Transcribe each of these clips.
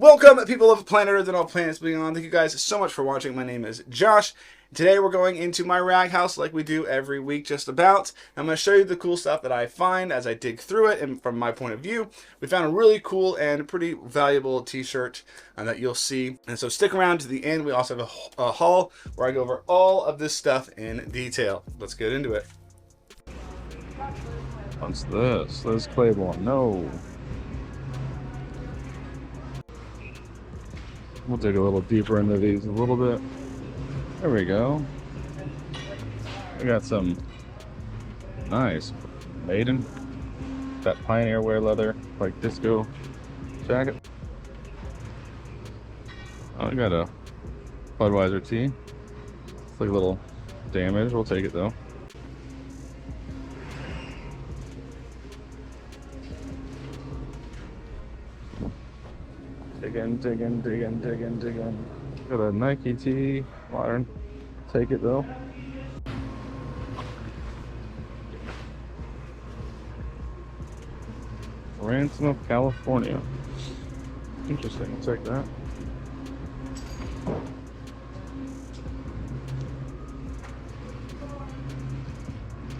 Welcome, people of planet Earth and all planets beyond. Thank you guys so much for watching. My name is Josh. Today we're going into my Raghouse like we do every week just about. I'm going to show you the cool stuff that I find as I dig through it, and from my point of view, we found a really cool and pretty valuable t-shirt that you'll see. And so stick around to the end. We also have a haul where I go over all of this stuff in detail. Let's get into it. What's this? This Claiborne. No. We'll dig a little deeper into these a little bit. There we go. We got some nice maiden. That Pioneer wear leather, like disco jacket. Oh, I got a Budweiser tee. It's like a little damage. We'll take it though. Dig in. Got a Nike tee, modern. Take it though. Ransom of California. Interesting, I'll take that.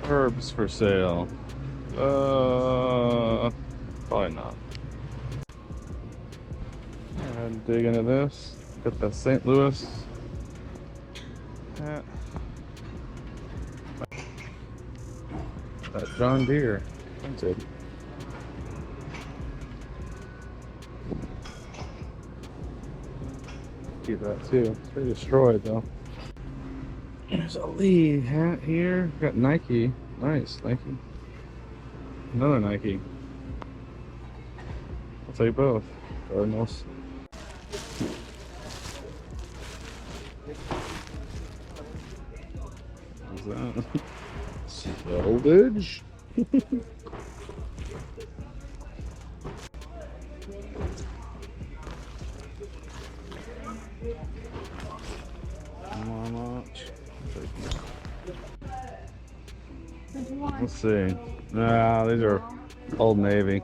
Herbs for sale. Probably not. And dig into this. Got the St. Louis hat. That John Deere printed. Keep that too. It's pretty destroyed though. There's a Lee hat here. Got Nike. Nice, Nike. Another Nike. I'll take both. Cardinals. What's that? Salvage? Let's see. Nah, these are Old Navy.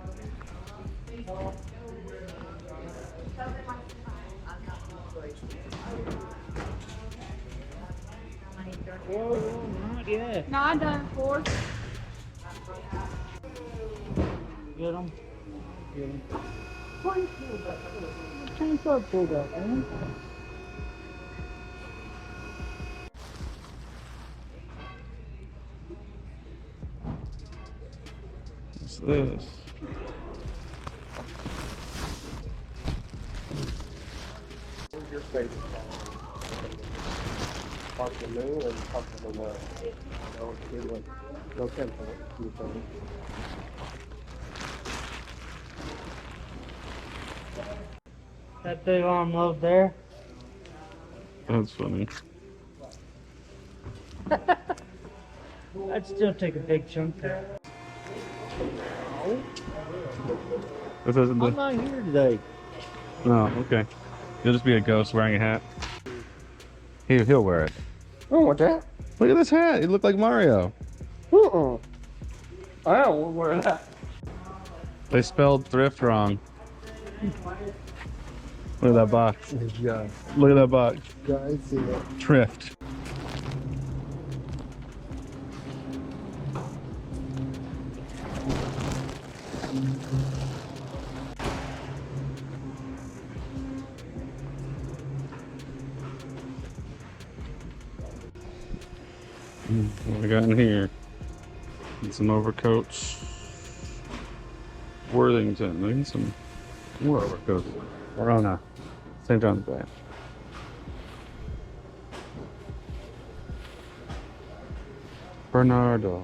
Not yet. No, I done four. Get them. Get them. Chainsaw pulled up, man. What's this? Where's your favorite? Park the moon or park the world? No, no temple. That big arm load there. That's funny. I'd still take a big chunk there. This isn't the... I'm not here today. Oh, okay. You'll just be a ghost wearing a hat. He'll wear it. I don't want that. Look at this hat. You look like Mario. I don't wear that. They spelled thrift wrong. Look at that box. Yeah. Look at that box. Guys, see that. Thrift. What we got in here? Get some overcoats. Worthington. We need some more overcoats. We're on a St. John's Bay. Bernardo.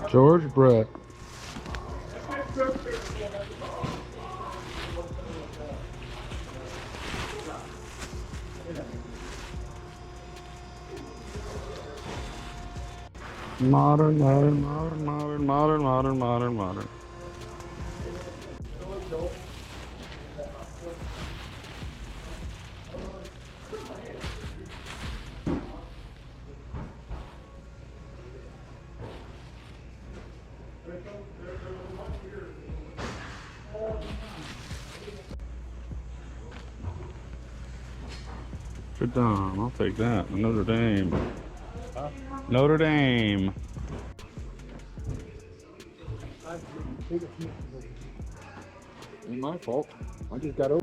George Brett. Modern. Notre Dame. I'll take that. Notre Dame. Notre Dame. Ain't my fault. I just got over.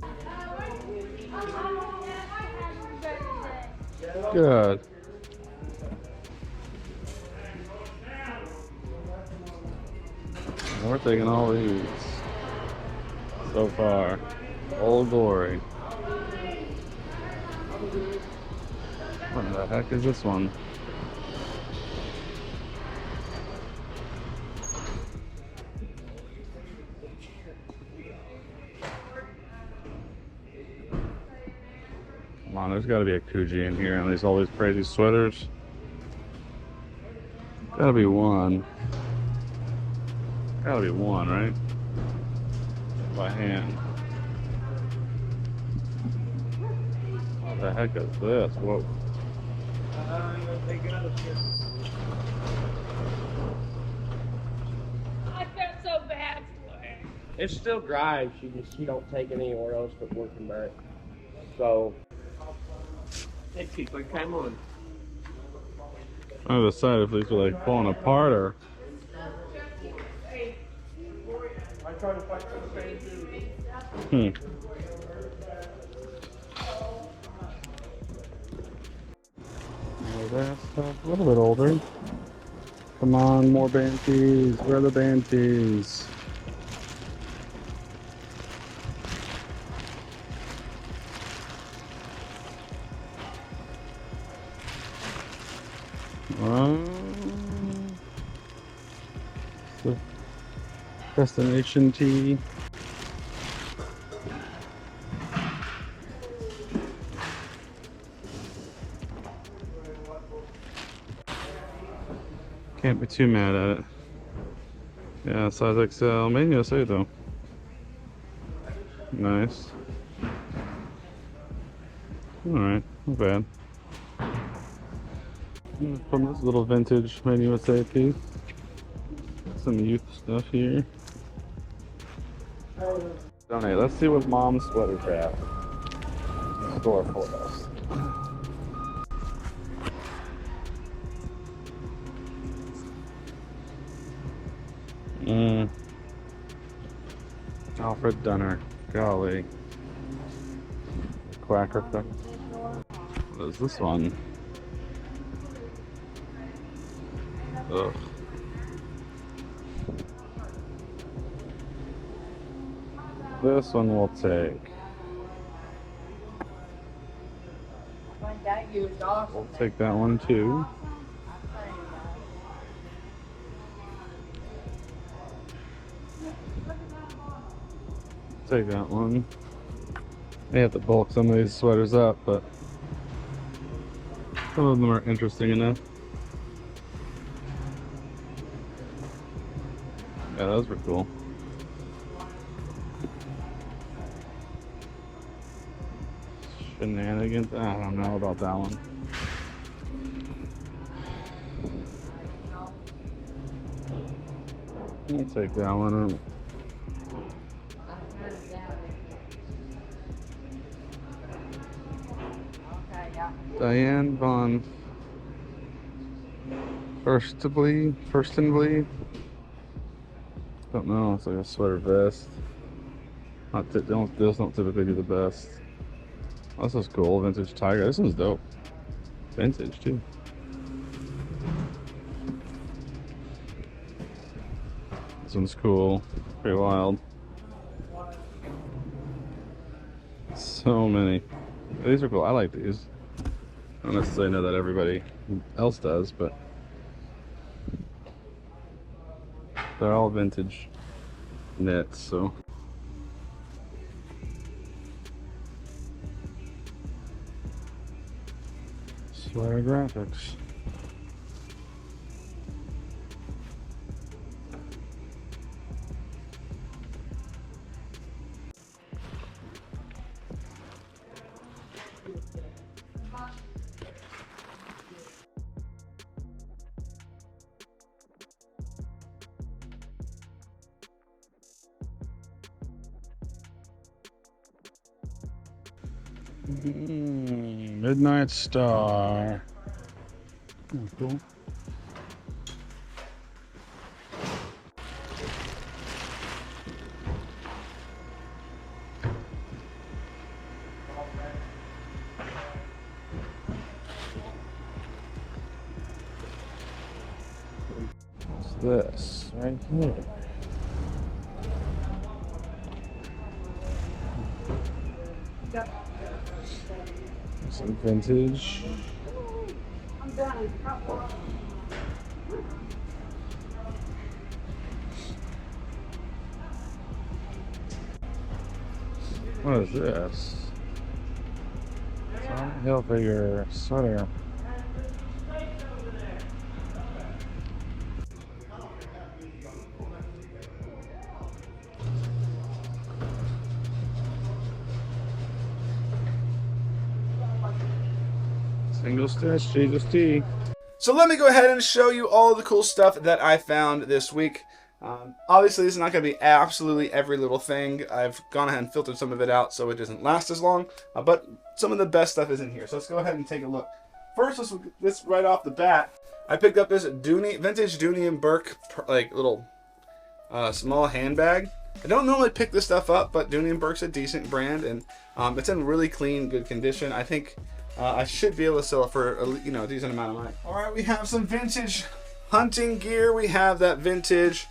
Good. We're taking all these so far. Old Glory. What the heck is this one? Come on, there's got to be a Kuji in here, and there's all these crazy sweaters. Gotta be one. Gotta be one, right? By hand. What the heck is this? Whoa. I felt so bad for her. It's still dry. She don't take it anywhere else but working back. So it keeps like came on. I decided if these were like falling apart or. I try to fight for the same too. That stuff a little bit older. Come on, more Banties. Where are the Banties? The destination tee. Can't be too mad at it. Yeah, size XL. Made in USA though. Nice. Alright, not bad. From this little vintage Made in USA piece. Some youth stuff here. Donate. Let's see what Mom's sweaters have in store for us. Alfred Dunner. Golly. Quacker thing. What is this one? Ugh. This one we'll take. We'll take that one too. Take that one. They have to bulk some of these sweaters up, but some of them are interesting enough. Yeah, those were cool. Shenanigans? I don't know about that one. I'll take that one. Diane Von Furstenbly. Don't know. It's like a sweater vest. Those don't typically do the best. Oh, this is cool. Vintage Tiger. This one's dope. Vintage too. This one's cool. Pretty wild. So many. These are cool. I like these. I don't necessarily know that everybody else does, but they're all vintage knits, so. Sweater graphics. Midnight Star. Oh, cool. What's this right here? Some vintage. What is this? Tom Hilfiger sweater. Single stitch, Jesus T. So let me go ahead and show you all of the cool stuff that I found this week. Obviously, this is not going to be absolutely every little thing. I've gone ahead and filtered some of it out so it doesn't last as long. But some of the best stuff is in here. So let's go ahead and take a look. First, let's right off the bat. I picked up this vintage Dooney and Burke like little small handbag. I don't normally pick this stuff up, but Dooney and Burke's a decent brand, and it's in really clean, good condition. I think I should be able to sell it for a decent amount of money. All right, we have some vintage hunting gear. We have that vintage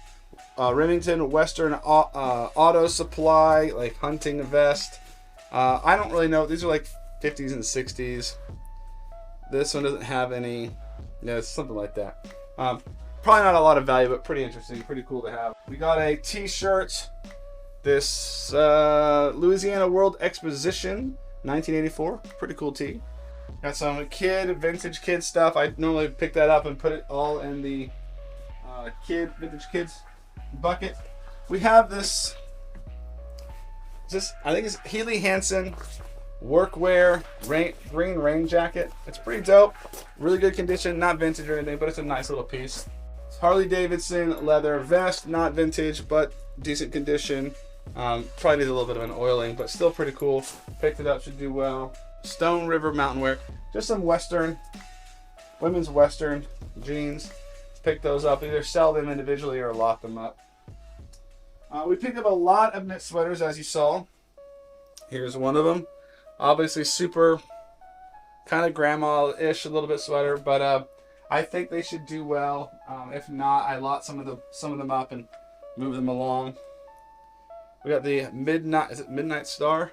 Remington Western Auto Supply like hunting vest. I don't really know. These are like 50s and 60s. This one doesn't have any. Yeah, it's something like that. Probably not a lot of value, but pretty interesting, pretty cool to have. We got a T-shirt. This Louisiana World Exposition, 1984. Pretty cool tee. Got some vintage kid stuff. I normally pick that up and put it all in the vintage kids bucket. We have this. I think it's Healy Hansen workwear green rain jacket. It's pretty dope. Really good condition. Not vintage or anything, but it's a nice little piece. Harley Davidson leather vest, not vintage, but decent condition. Probably needs a little bit of an oiling, but still pretty cool. Picked it up, should do well. Stone River mountain wear. Just some women's Western jeans. Pick those up. Either sell them individually or lock them up. We picked up a lot of knit sweaters, as you saw. Here's one of them. Obviously super kind of grandma-ish, a little bit sweater, but I think they should do well. If not, I lot some of them up and move them along. We got the Midnight Star?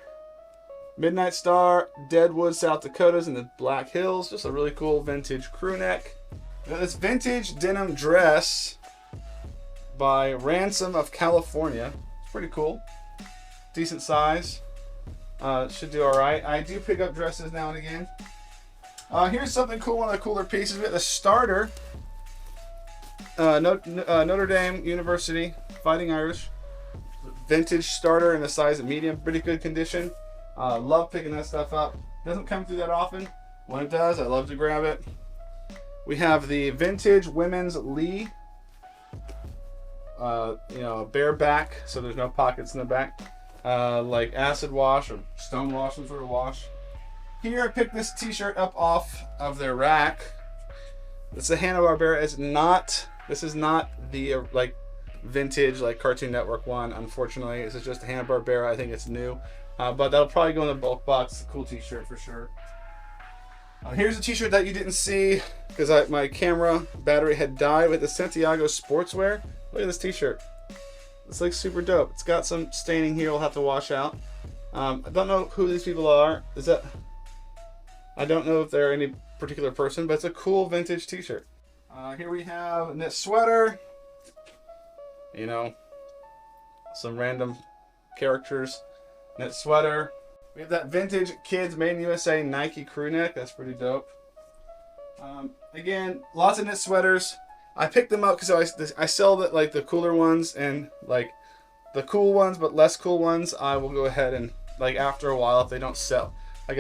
Midnight Star, Deadwood, South Dakotas, and the Black Hills. Just a really cool vintage crew neck. We got this vintage denim dress by Ransom of California. It's pretty cool. Decent size. Should do all right. I do pick up dresses now and again. Here's something cool, one of the cooler pieces. We got the starter. Notre Dame University Fighting Irish. Vintage starter in the size of medium. Pretty good condition. Love picking that stuff up. Doesn't come through that often. When it does, I love to grab it. We have the vintage women's Lee. Bare back, so there's no pockets in the back. Like acid wash or stone wash, some sort of wash. Here I picked this t-shirt up off of their rack. It's a Hanna-Barbera. This is not the vintage like Cartoon Network one, unfortunately. This is just a Hanna-Barbera. I think it's new. But that'll probably go in the bulk box. Cool t-shirt for sure. Here's a t-shirt that you didn't see because my camera battery had died with the Santiago Sportswear. Look at this t-shirt. It's like super dope. It's got some staining here. We'll have to wash out. I don't know who these people are. I don't know if they're any particular person, but it's a cool vintage t-shirt. Here we have a knit sweater. Some random characters. Knit sweater. We have that vintage kids made in USA Nike crew neck. That's pretty dope. Again, lots of knit sweaters. I picked them up because I sell the cooler ones and the cool ones, but less cool ones. I will go ahead and after a while, if they don't sell, I'll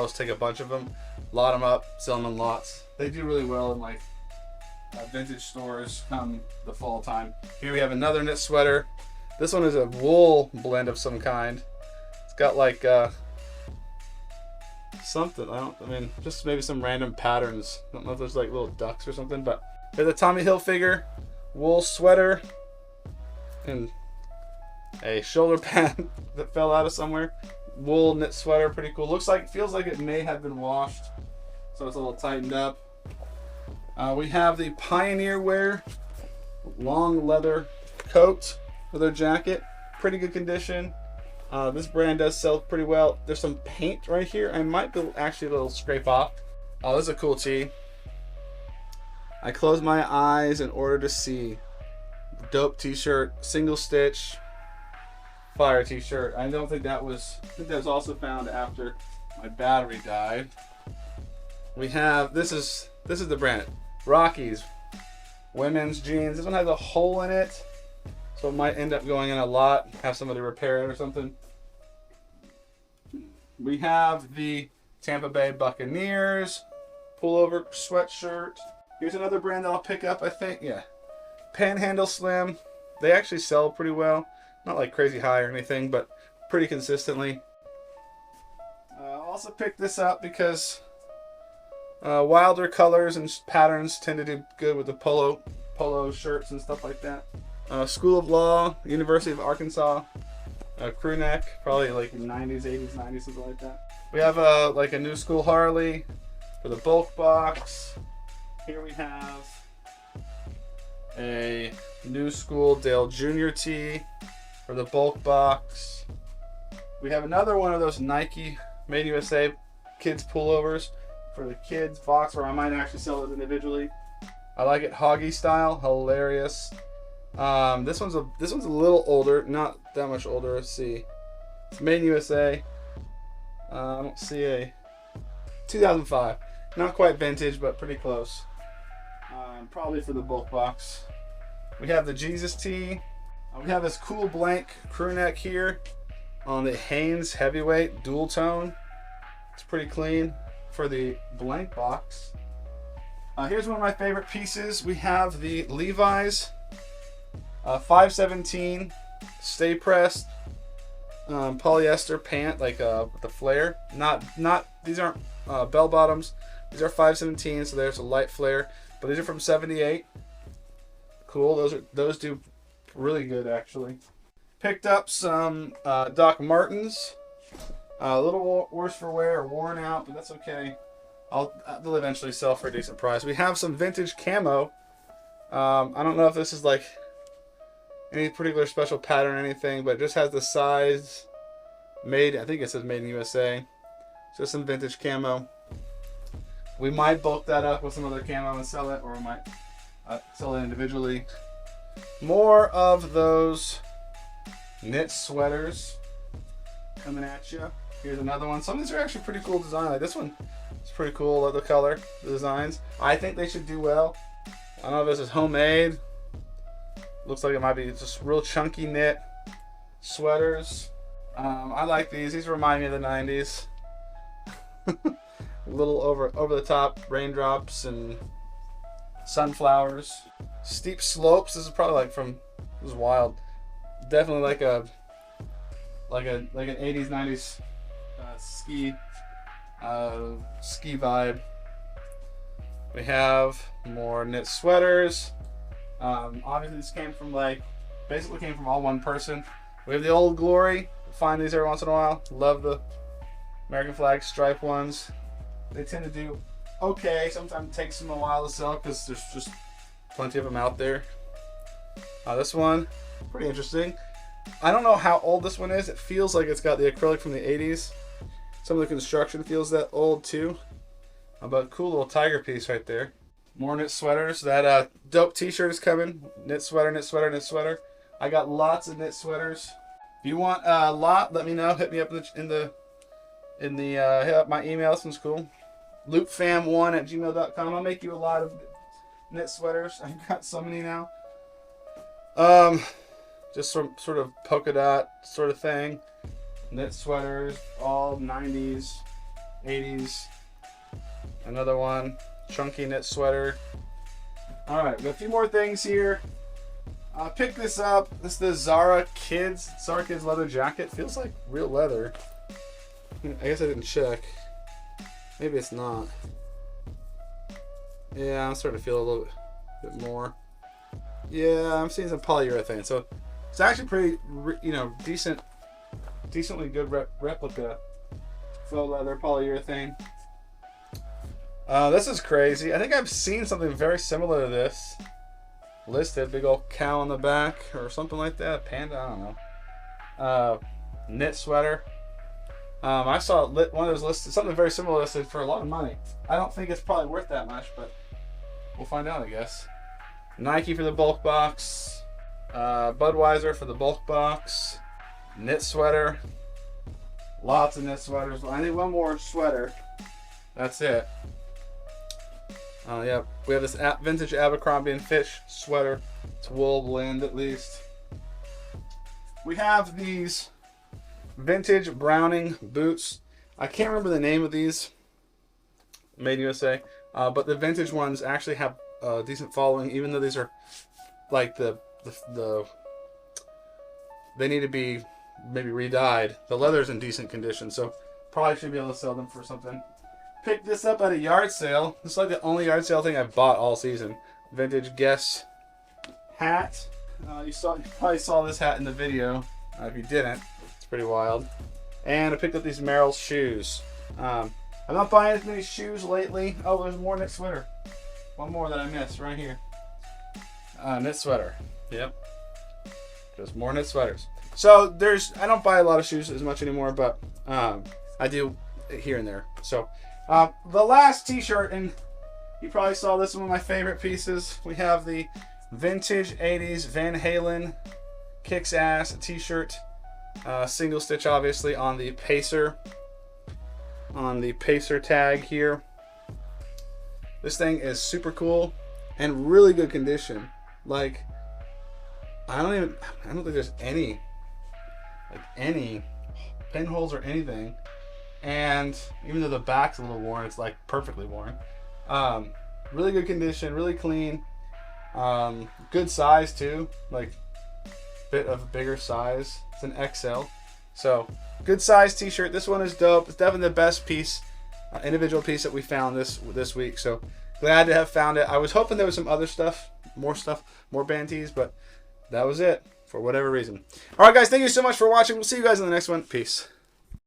just take a bunch of them, lot them up, sell them in lots. They do really well in vintage stores come the fall time. Here we have another knit sweater. This one is a wool blend of some kind. It's got something. I mean, just maybe some random patterns. I don't know if there's like little ducks or something, but there's a Tommy Hilfiger wool sweater and a shoulder pad that fell out of somewhere. Wool knit sweater, pretty cool. Feels like it may have been washed, so it's a little tightened up. We have the Pioneer Wear long leather coat with their jacket, pretty good condition. This brand does sell pretty well. There's some paint right here. I might be actually a little scrape off. Oh, this is a cool tee. I close my eyes in order to see. Dope t-shirt, single stitch, fire t-shirt. I think that was also found after my battery died. We have, this is the brand, Rockies women's jeans. This one has a hole in it, so it might end up going in a lot. Have somebody repair it or something. We have the Tampa Bay Buccaneers pullover sweatshirt. Here's another brand that I'll pick up, I think. Yeah, Panhandle Slim. They actually sell pretty well. Not like crazy high or anything, but pretty consistently. I'll also pick this up because wilder colors and patterns tend to do good with the polo shirts and stuff like that. School of Law, University of Arkansas, crew neck, probably like 90s, 80s, 90s, something like that. We have like a New School Harley for the bulk box. Here we have a New School Dale Jr. tee for the bulk box. We have another one of those Nike Made in USA kids pullovers for the kids box, or I might actually sell it individually. I like it hoggy style, hilarious. This one's a little older, not that much older. Let's see. It's Made in USA. I don't see a 2005. Not quite vintage, but pretty close. Probably for the bulk box. We have the Jesus tee. We have this cool blank crew neck here on the Hanes heavyweight dual tone. It's pretty clean for the blank box. Here's one of my favorite pieces. We have the Levi's 517 stay pressed polyester pant, like with the flare. Not these aren't bell bottoms. These are 517, so there's a light flare. But these are from '78. Cool. Those do really good actually. Picked up some Doc Martens. A little worse for wear, or worn out, but that's okay. They'll eventually sell for a decent price. We have some vintage camo. I don't know if this is like any particular special pattern or anything, but it just has the size made. I think it says Made in USA. Just some vintage camo. We might bulk that up with some other camo and sell it, or we might sell it individually. More of those knit sweaters coming at you. Here's another one. Some of these are actually pretty cool design. Like this one is pretty cool. The color, the designs. I think they should do well. I don't know if this is homemade. Looks like it might be just real chunky knit sweaters. I like these. These remind me of the 90s. A little over the top raindrops and sunflowers. Steep slopes. This is probably like this is wild. Definitely like an 80s 90s ski vibe. We have more knit sweaters. Obviously this basically came from all one person. We have the Old Glory. Find these every once in a while. Love the American flag stripe ones. They tend to do okay. Sometimes it takes them a while to sell because there's just plenty of them out there. This one, pretty interesting. I don't know how old this one is. It feels like it's got the acrylic from the 80s. Some of the construction feels that old too. But cool little tiger piece right there. More knit sweaters. That dope t-shirt is coming. Knit sweater, knit sweater, knit sweater. I got lots of knit sweaters. If you want a lot, let me know. Hit me up hit up my email. This one's cool. loopfam1@gmail.com. I'll make you a lot of knit sweaters. I've got so many now. Just sort of polka dot sort of thing. Knit sweaters, all 90s, 80s. Another one, chunky knit sweater. All right, got a few more things here. Pick this up. This is the Zara Kids leather jacket. Feels like real leather. I guess I didn't check. Maybe it's not. Yeah, I'm starting to feel a little bit more. Yeah, I'm seeing some polyurethane. So it's actually pretty, decently good replica faux leather polyurethane. This is crazy. I think I've seen something very similar to this listed. Big old cow on the back or something like that. Panda, I don't know. Knit sweater. I saw one of those listed, something very similar listed for a lot of money. I don't think it's probably worth that much, but we'll find out, I guess. Nike for the bulk box. Budweiser for the bulk box. Knit sweater. Lots of knit sweaters. I need one more sweater. That's it. Yeah, we have this vintage Abercrombie and Fitch sweater. It's wool blend at least. We have these vintage Browning boots. I can't remember the name of these. Made in USA. But the vintage ones actually have a decent following, even though these are like the they need to be maybe re-dyed. The leather's in decent condition, so probably should be able to sell them for something. Picked this up at a yard sale. This is like the only yard sale thing I've bought all season. Vintage Guess hat. You probably saw this hat in the video. If you didn't, it's pretty wild. And I picked up these Merrell's shoes. I'm not buying as many shoes lately. Oh, there's more knit sweater. One more that I missed right here. Knit sweater. Yep. Just more knit sweaters. So I don't buy a lot of shoes as much anymore, but I do here and there. So the last t-shirt, and you probably saw this, one of my favorite pieces. We have the vintage 80s Van Halen Kicks Ass t-shirt. Single stitch, obviously, on the Pacer tag here. This thing is super cool and really good condition. Like, I don't think there's any pinholes or anything. And even though the back's a little worn, it's like perfectly worn. Really good condition, really clean. Good size too, like bit of a bigger size. It's an XL, so good size t-shirt. This one is dope. It's definitely the best piece, individual piece that we found this week. So glad to have found it. I was hoping there was some other stuff, more band tees, but that was it for whatever reason. All right, guys, thank you so much for watching. We'll see you guys in the next one. Peace.